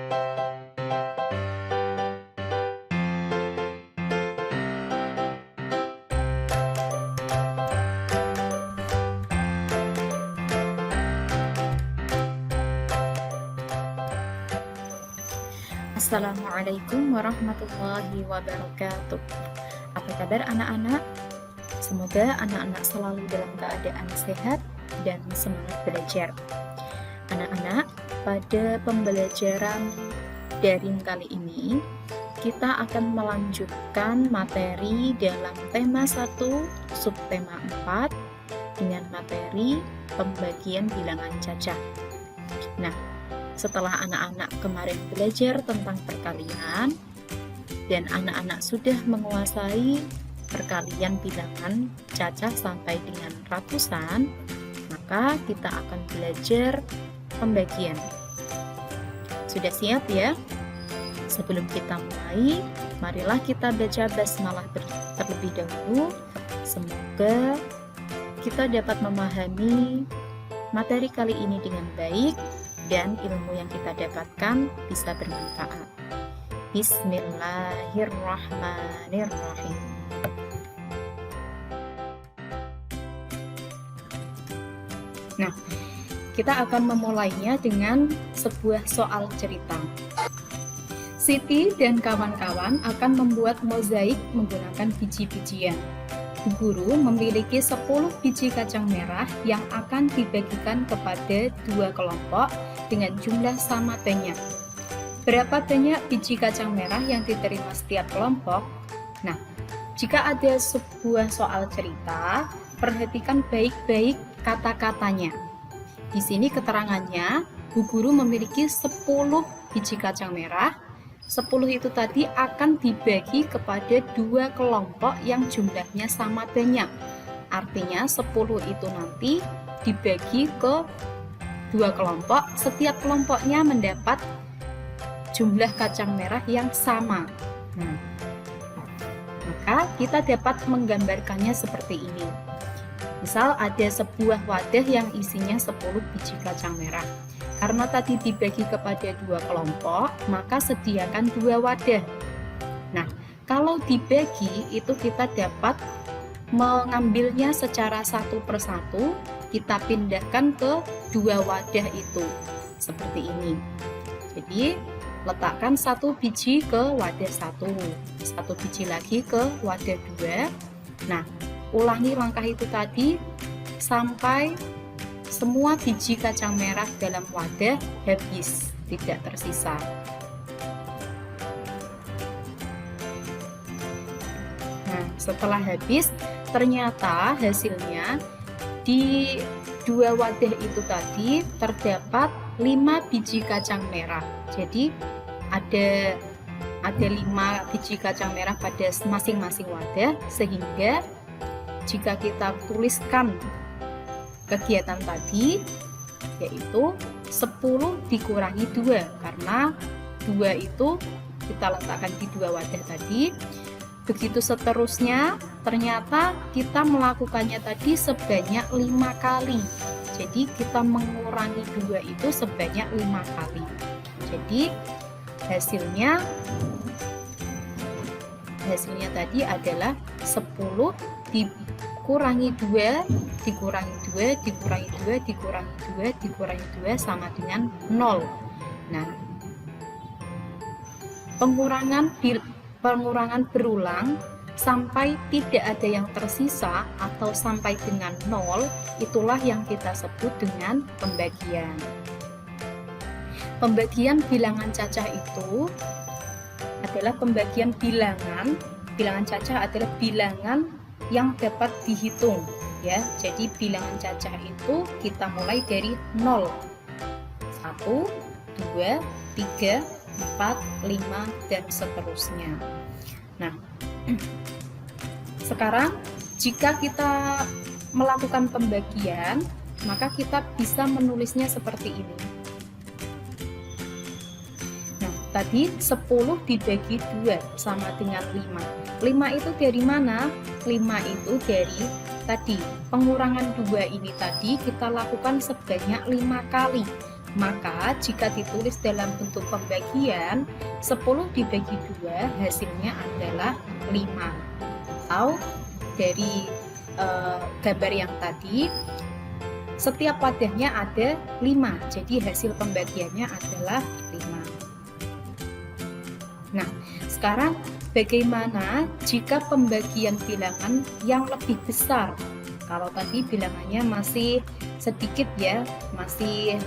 Assalamualaikum warahmatullahi wabarakatuh. Apa kabar anak-anak? Semoga anak-anak selalu dalam keadaan sehat dan semangat belajar. Anak-anak, pada pembelajaran daring kali ini, kita akan melanjutkan materi dalam tema 1, subtema 4, dengan materi pembagian bilangan cacah. Nah, setelah anak-anak kemarin belajar tentang perkalian dan anak-anak sudah menguasai perkalian bilangan cacah sampai dengan ratusan, maka kita akan belajar pembagian. Sudah siap ya? Sebelum kita mulai, marilah kita baca basmalah terlebih dahulu. Semoga kita dapat memahami materi kali ini dengan baik dan ilmu yang kita dapatkan bisa bermanfaat. Bismillahirrahmanirrahim. Nah, kita akan memulainya dengan sebuah soal cerita. Siti dan kawan-kawan akan membuat mozaik menggunakan biji-bijian. Bu guru memiliki 10 biji kacang merah yang akan dibagikan kepada 2 kelompok dengan jumlah sama banyak. Berapa banyak biji kacang merah yang diterima setiap kelompok? Nah, jika ada sebuah soal cerita, perhatikan baik-baik kata-katanya. Di sini keterangannya, Bu guru memiliki 10 biji kacang merah. 10 itu tadi akan dibagi kepada 2 kelompok yang jumlahnya sama banyak. Artinya 10 itu nanti dibagi ke 2 kelompok, setiap kelompoknya mendapat jumlah kacang merah yang sama. Nah, maka kita dapat menggambarkannya seperti ini. Misal ada sebuah wadah yang isinya 10 biji kacang merah. Karena tadi dibagi kepada 2 kelompok, maka sediakan 2 wadah. Nah, kalau dibagi itu kita dapat mengambilnya secara satu persatu, kita pindahkan ke 2 wadah itu. Seperti ini. Jadi, letakkan 1 biji ke wadah 1, 1 biji lagi ke wadah 2. Nah, ulangi langkah itu tadi sampai semua biji kacang merah dalam wadah habis, tidak tersisa. Nah, setelah habis, ternyata hasilnya di 2 wadah itu tadi terdapat 5 biji kacang merah. Jadi ada 5 biji kacang merah pada masing-masing wadah, sehingga jika kita tuliskan kegiatan tadi, yaitu 10 dikurangi 2, karena 2 itu kita letakkan di 2 wadah tadi. Begitu seterusnya, ternyata kita melakukannya tadi sebanyak 5 kali. Jadi kita mengurangi 2 itu sebanyak 5 kali. Jadi hasilnya tadi adalah 10 dikurangi 2, dikurangi 2, dikurangi 2, dikurangi 2, dikurangi 2 sama dengan 0. Nah, pengurangan berulang sampai tidak ada yang tersisa atau sampai dengan 0, itulah yang kita sebut dengan pembagian. Pembagian bilangan cacah itu adalah pembagian bilangan cacah adalah bilangan yang dapat dihitung, ya. Jadi bilangan cacah itu kita mulai dari 0, 1, 2, 3, 4, 5, dan seterusnya. Nah, sekarang jika kita melakukan pembagian, maka kita bisa menulisnya seperti ini. Nah, tadi 10 dibagi 2 sama dengan 5. 5 itu dari mana? 5 itu dari tadi pengurangan 2 ini tadi kita lakukan sebanyak 5 kali. Maka jika ditulis dalam bentuk pembagian, 10 dibagi 2 hasilnya adalah 5. Atau dari gambar yang tadi, setiap wadahnya ada 5, jadi hasil pembagiannya adalah 5. Nah, sekarang bagaimana jika pembagian bilangan yang lebih besar? Kalau tadi bilangannya masih sedikit ya, masih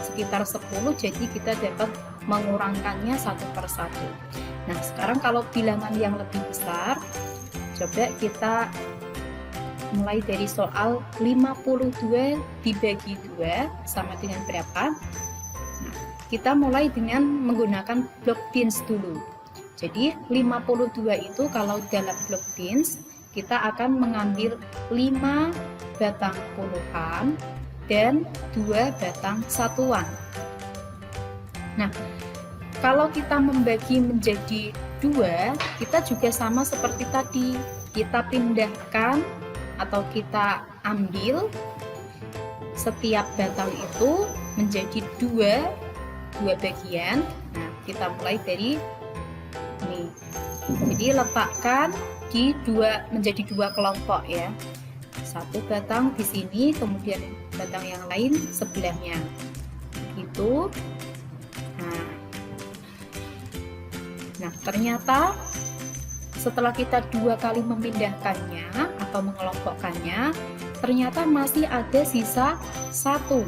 sekitar 10, jadi kita dapat mengurangkannya satu per satu. Nah, sekarang kalau bilangan yang lebih besar, coba kita mulai dari soal 52 dibagi 2 sama dengan berapa? Nah, kita mulai dengan menggunakan blok bins dulu. Jadi 52 itu kalau dalam blok bins, kita akan mengambil 5 batang puluhan dan 2 batang satuan. Nah, kalau kita membagi menjadi 2, kita juga sama seperti tadi. Kita pindahkan atau kita ambil setiap batang itu menjadi dua bagian. Nah, kita mulai dari ini. Jadi letakkan menjadi dua kelompok ya. Satu batang di sini, kemudian batang yang lain sebelahnya. Gitu. Nah, ternyata setelah kita 2 kali memindahkannya atau mengelompokkannya, ternyata masih ada sisa 1.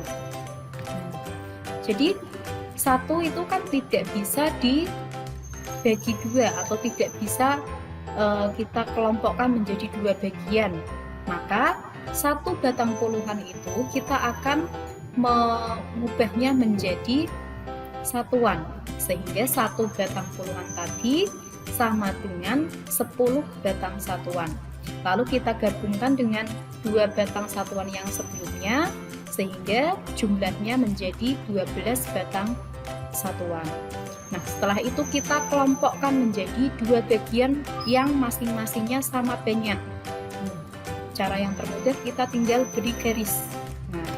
Jadi 1 itu kan tidak bisa dibagi 2 atau tidak bisa kita kelompokkan menjadi 2 bagian. Maka 1 batang puluhan itu kita akan mengubahnya menjadi satuan, sehingga 1 batang puluhan tadi sama dengan 10 batang satuan. Lalu kita gabungkan dengan 2 batang satuan yang sebelumnya, sehingga jumlahnya menjadi 12 batang satuan. Nah, setelah itu kita kelompokkan menjadi 2 bagian yang masing-masingnya sama banyak. Cara yang termudah, kita tinggal beri garis. Nah,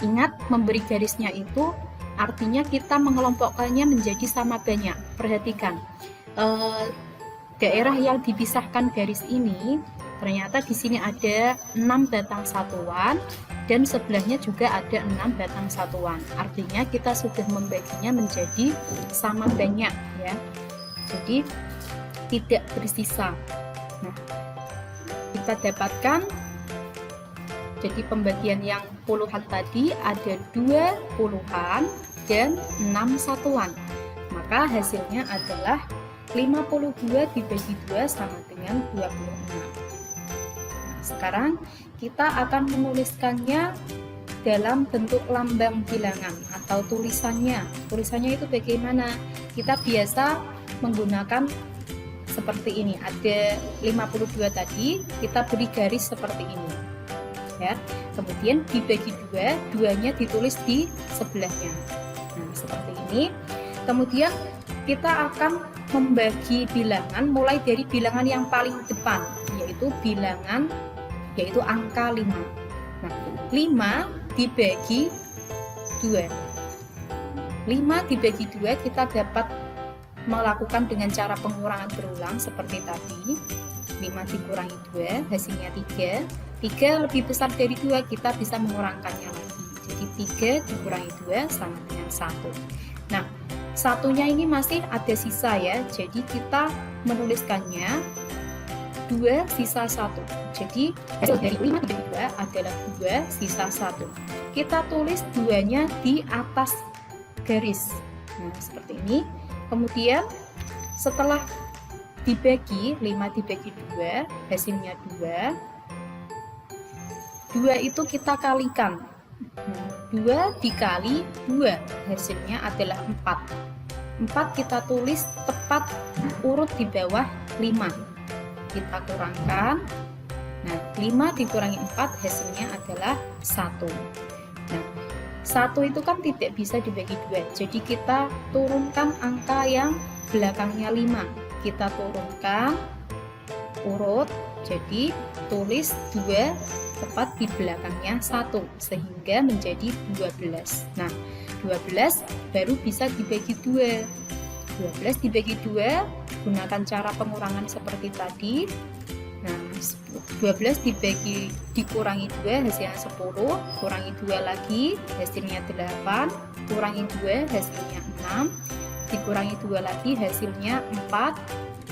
ingat, memberi garisnya itu artinya kita mengelompokkannya menjadi sama banyak. Perhatikan, daerah yang dipisahkan garis ini, ternyata di sini ada 6 batang satuan, dan sebelahnya juga ada 6 batang satuan. Artinya kita sudah membaginya menjadi sama banyak ya. Jadi tidak bersisa. Nah, kita dapatkan jadi pembagian yang puluhan tadi ada 2 puluhan dan 6 satuan. Maka hasilnya adalah 52 dibagi 2 sama dengan 26. Nah, sekarang kita akan menuliskannya dalam bentuk lambang bilangan atau tulisannya. Tulisannya itu bagaimana? Kita biasa menggunakan seperti ini. Ada 52 tadi, kita beri garis seperti ini. Ya. Kemudian dibagi 2, 2-nya ditulis di sebelahnya. Nah, seperti ini. Kemudian kita akan membagi bilangan mulai dari bilangan yang paling depan, yaitu angka 5. Nah, 5 dibagi 2. 5 dibagi 2 kita dapat melakukan dengan cara pengurangan berulang seperti tadi. 5 dikurangi 2, hasilnya 3. 3 lebih besar dari 2, kita bisa mengurangkannya lagi. Jadi 3 dikurangi 2 sama dengan 1. Nah, satunya ini masih ada sisa ya, jadi kita menuliskannya 2 sisa 1. Jadi hasil dari 5 dibagi 2 adalah 2 sisa 1. Kita tulis 2-nya di atas garis. Nah, seperti ini. Kemudian setelah dibagi 5 dibagi 2, hasilnya 2. 2 itu kita kalikan. 2 dikali 2 hasilnya adalah 4. 4 kita tulis tepat urut di bawah 5. Kita kurangkan. Nah, 5 dikurangi 4 hasilnya adalah 1. Nah, 1 itu kan tidak bisa dibagi 2. Jadi kita turunkan angka yang belakangnya 5. Kita turunkan urut. Jadi tulis 2 tepat di belakangnya 1 sehingga menjadi 12. Nah, 12 baru bisa dibagi 2. 12 dibagi 2 gunakan cara pengurangan seperti tadi. Nah, 12 dikurangi 2 hasilnya 10, kurangi 2 lagi hasilnya 8, kurangi 2 hasilnya 6, dikurangi 2 lagi hasilnya 4,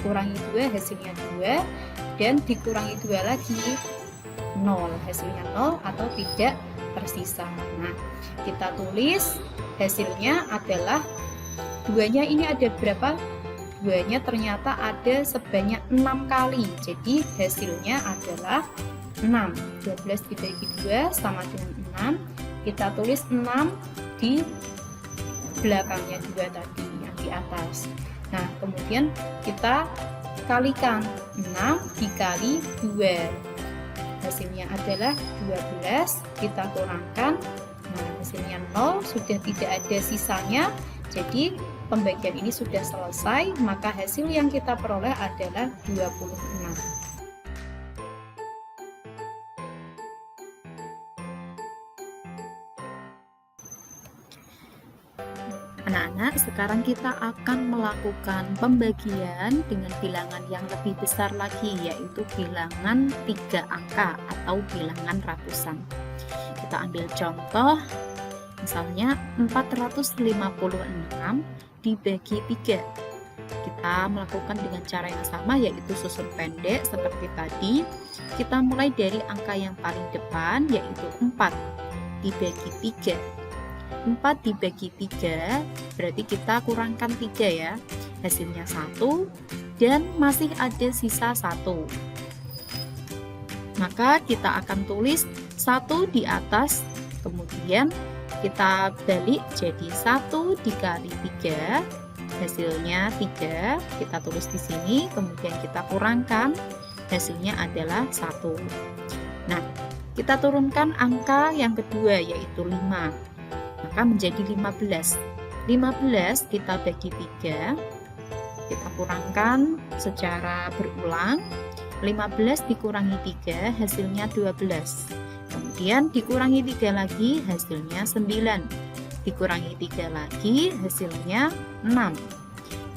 kurangi 2 hasilnya 2, dan dikurangi 2 lagi 0, hasilnya 0 atau tidak tersisa. Nah, kita tulis hasilnya adalah 2-nya ini ada berapa? 2-nya ternyata ada sebanyak 6 kali. Jadi hasilnya adalah 6. 12 dibagi 2 sama dengan 6. Kita tulis 6 di belakangnya 2 tadi yang di atas. Nah, kemudian kita kalikan 6 dikali 2. Hasilnya adalah 12. Kita kurangkan. Nah, hasilnya 0, sudah tidak ada sisanya. Jadi pembagian ini sudah selesai, maka hasil yang kita peroleh adalah 26. Anak-anak, sekarang kita akan melakukan pembagian dengan bilangan yang lebih besar lagi, yaitu bilangan 3 angka atau bilangan ratusan. Kita ambil contoh, misalnya 456 dibagi 3. Kita melakukan dengan cara yang sama, yaitu susun pendek seperti tadi. Kita mulai dari angka yang paling depan, yaitu 4 dibagi 3. 4 dibagi 3 berarti kita kurangkan 3 ya, hasilnya 1 dan masih ada sisa 1. Maka kita akan tulis 1 di atas, kemudian kita balik jadi 1 dikali 3, hasilnya 3, kita tulis di sini, kemudian kita kurangkan, hasilnya adalah 1. Nah, kita turunkan angka yang kedua yaitu 5, maka menjadi 15. 15 kita bagi 3, kita kurangkan secara berulang, 15 dikurangi 3 hasilnya 12. Kemudian dikurangi 3 lagi hasilnya 9, dikurangi 3 lagi hasilnya 6,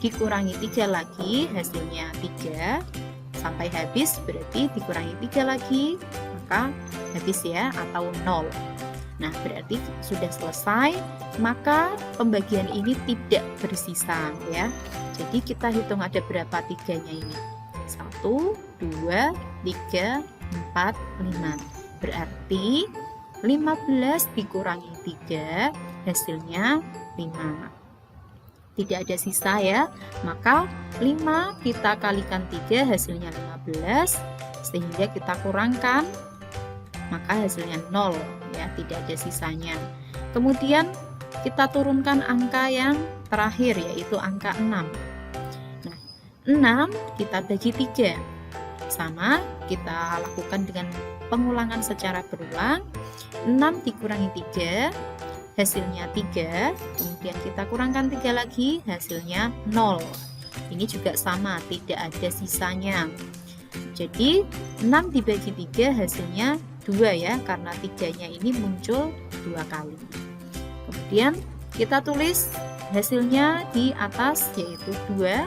dikurangi 3 lagi hasilnya 3, sampai habis berarti dikurangi 3 lagi, maka habis ya, atau 0. Nah, berarti sudah selesai, maka pembagian ini tidak bersisa ya. Jadi kita hitung ada berapa 3-nya ini. 1, 2, 3, 4, 5. Berarti 15 dikurangi 3 hasilnya 5. Tidak ada sisa ya. Maka 5 kita kalikan 3 hasilnya 15, sehingga kita kurangkan, maka hasilnya 0 ya, tidak ada sisanya. Kemudian kita turunkan angka yang terakhir yaitu angka 6. Nah, 6 kita bagi 3. Sama, kita lakukan dengan pengulangan secara berulang. 6 dikurangi 3 hasilnya 3, kemudian kita kurangkan 3 lagi hasilnya 0. Ini juga sama, tidak ada sisanya. Jadi 6 dibagi 3 hasilnya 2 ya, karena 3-nya ini muncul 2 kali. Kemudian kita tulis hasilnya di atas yaitu 2.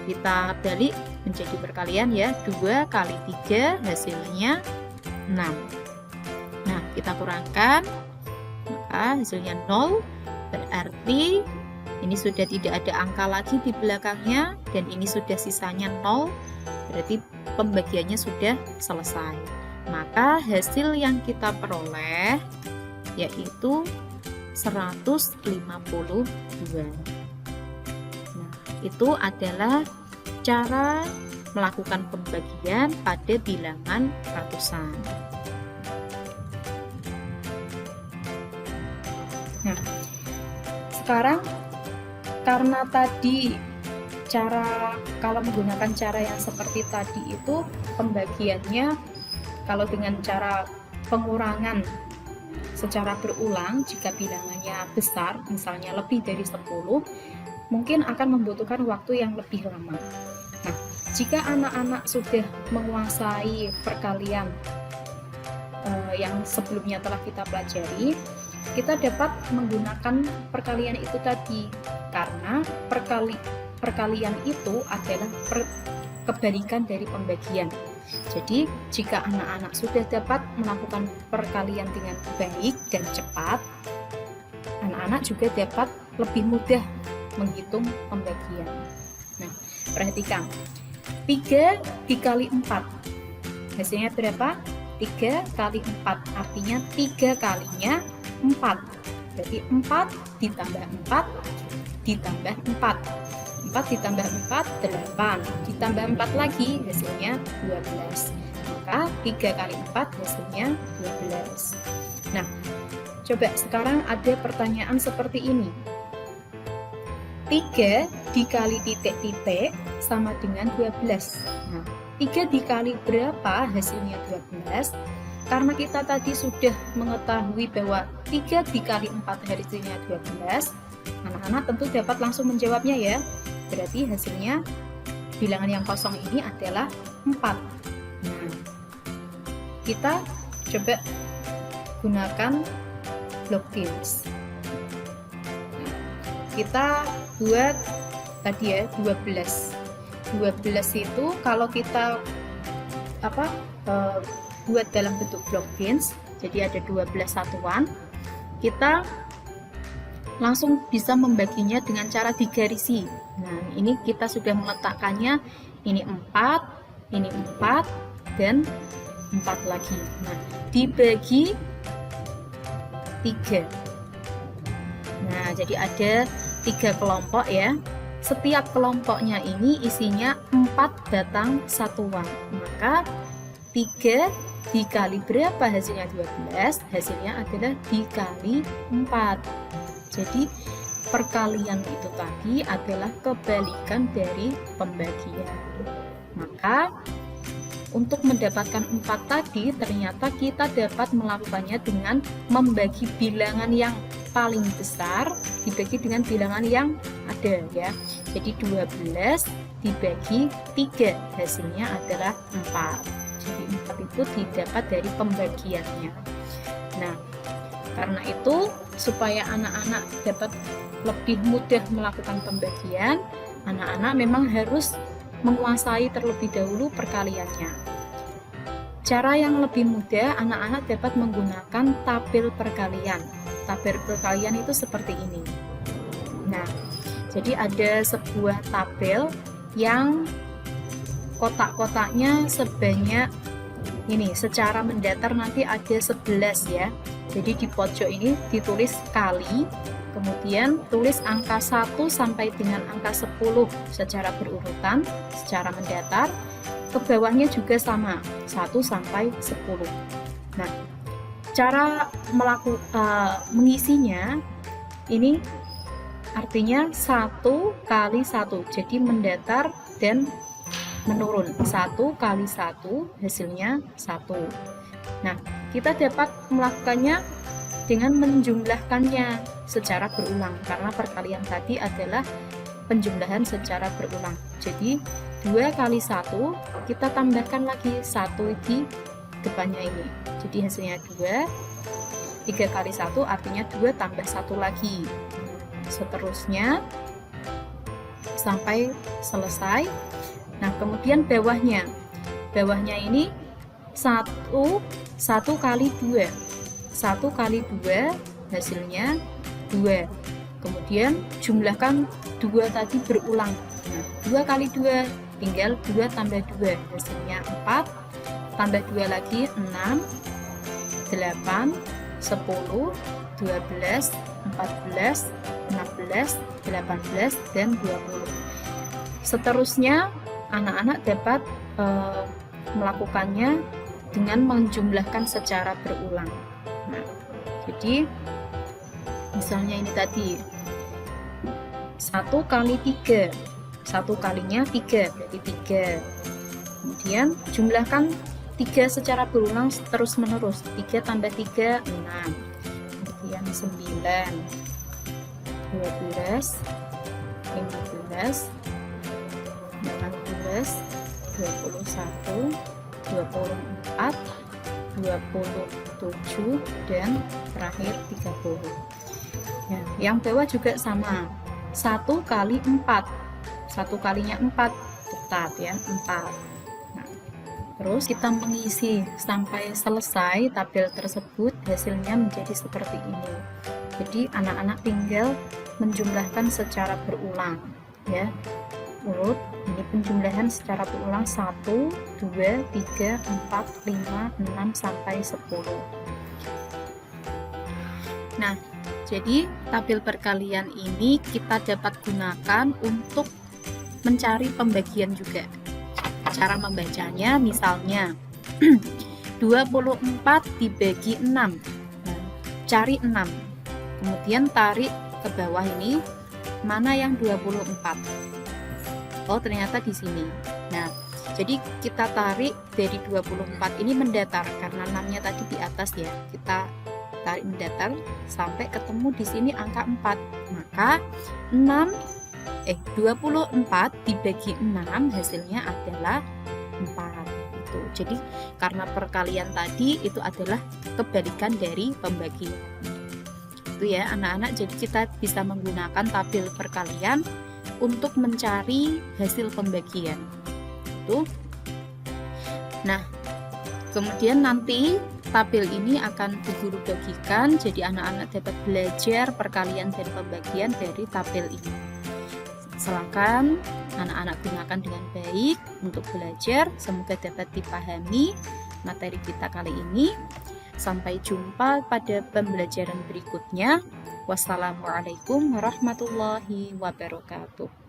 Kita balik menjadi perkalian ya, 2 kali 3 hasilnya 6. Nah, kita kurangkan, maka hasilnya 0. Berarti ini sudah tidak ada angka lagi di belakangnya, dan ini sudah sisanya 0. Berarti pembagiannya sudah selesai. Maka hasil yang kita peroleh yaitu 152. Nah, itu adalah cara melakukan pembagian pada bilangan ratusan. Nah, sekarang karena tadi kalau menggunakan cara yang seperti tadi itu pembagiannya, kalau dengan cara pengurangan secara berulang, jika bilangannya besar, misalnya lebih dari 10, mungkin akan membutuhkan waktu yang lebih lama. Nah, jika anak-anak sudah menguasai perkalian yang sebelumnya telah kita pelajari, kita dapat menggunakan perkalian itu tadi, karena perkalian itu adalah kebalikan dari pembagian. Jadi jika anak-anak sudah dapat melakukan perkalian dengan baik dan cepat, anak-anak juga dapat lebih mudah menghitung pembagian. Nah, perhatikan, 3 dikali 4 hasilnya berapa? 3 kali 4, artinya 3 kalinya 4. Berarti 4 ditambah 4 ditambah 4. 4 ditambah 4, 8. Ditambah 4 lagi, hasilnya 12. Maka 3 kali 4 hasilnya 12. Nah, coba sekarang ada pertanyaan seperti ini. 3 dikali titik-titik sama dengan 12. Nah, 3 dikali berapa hasilnya 12? Karena kita tadi sudah mengetahui bahwa 3 dikali 4 hasilnya 12, anak-anak tentu dapat langsung menjawabnya ya. Berarti hasilnya bilangan yang kosong ini adalah 4. Nah, kita coba gunakan block deals. Kita buat tadi ya 12. 12 itu kalau kita buat dalam bentuk block beans, jadi ada 12 satuan, kita langsung bisa membaginya dengan cara digarisi. Nah, ini kita sudah meletakkannya, ini 4, ini 4, dan 4 lagi. Nah, dibagi 3. Nah, jadi ada 3 kelompok ya. Setiap kelompoknya ini isinya 4 batang satuan. Maka 3 dikali berapa hasilnya 12? Hasilnya adalah dikali 4. Jadi perkalian itu tadi adalah kebalikan dari pembagian. Maka untuk mendapatkan 4 tadi, ternyata kita dapat melakukannya dengan membagi bilangan yang paling besar dibagi dengan bilangan yang ada ya. Jadi 12 dibagi 3 hasilnya adalah 4. Jadi 4 itu didapat dari pembagiannya. Nah, karena itu supaya anak-anak dapat lebih mudah melakukan pembagian, anak-anak memang harus menguasai terlebih dahulu perkaliannya. Cara yang lebih mudah, anak-anak dapat menggunakan tabel perkalian. Tabel perkalian itu seperti ini. Nah, jadi ada sebuah tabel yang kotak-kotaknya sebanyak ini, secara mendatar nanti ada 11 ya. Jadi di pojok ini ditulis kali, kemudian tulis angka 1 sampai dengan angka 10 secara berurutan, secara mendatar. Ke bawahnya juga sama, 1 sampai 10. Nah, cara mengisinya ini artinya 1 kali 1, jadi mendatar dan menurun. 1 kali 1 hasilnya 1. Nah, kita dapat melakukannya dengan menjumlahkannya secara berulang, karena perkalian tadi adalah penjumlahan secara berulang. Jadi 2 kali 1 kita tambahkan lagi 1 di depannya ini, jadi hasilnya 2. 3 kali 1 artinya 2 tambah 1 lagi, seterusnya sampai selesai. Nah, kemudian bawahnya ini 1 kali 2. 1 kali 2 hasilnya 2. Kemudian jumlahkan 2 tadi berulang. Nah, 2 kali 2 tinggal 2 tambah 2 hasilnya 4. Tambah 2 lagi 6, 8, 10, 12, 14, 16, 18, dan 20. Seterusnya anak-anak dapat melakukannya dengan menjumlahkan secara berulang. Nah, jadi misalnya ini tadi 1 kali 3, 1 kalinya 3 berarti 3. Kemudian jumlahkan 3 secara berulang terus menerus. 3 tambah 3 6, kemudian 9, 12, 15, 16, 21, 24, 27 dan terakhir 30. Ya, yang bawah juga sama, 1 kali 4, 1 kalinya 4, tepat ya, 4. Nah, terus kita mengisi sampai selesai tabel tersebut, hasilnya menjadi seperti ini. Jadi anak-anak tinggal menjumlahkan secara berulang ya. Urut ini penjumlahan secara berulang 1, 2, 3, 4, 5, 6 sampai 10. Nah, jadi tabel perkalian ini kita dapat gunakan untuk mencari pembagian juga. Cara membacanya misalnya 24 dibagi 6. Nah, cari 6. Kemudian tarik ke bawah ini, mana yang 24? Oh, ternyata di sini. Nah, jadi kita tarik dari 24 ini mendatar karena 6-nya tadi di atas ya. Kita tarik mendatar sampai ketemu di sini angka 4. Maka 24 dibagi 6 hasilnya adalah 4. Itu. Jadi karena perkalian tadi itu adalah kebalikan dari pembagian. Itu ya anak-anak, jadi kita bisa menggunakan tabel perkalian untuk mencari hasil pembagian itu. Nah, kemudian nanti tabel ini akan Bu Guru bagikan, jadi anak-anak dapat belajar perkalian dan pembagian dari tabel ini. Silakan anak-anak gunakan dengan baik untuk belajar, semoga dapat dipahami materi kita kali ini. Sampai jumpa pada pembelajaran berikutnya. Wassalamualaikum warahmatullahi wabarakatuh.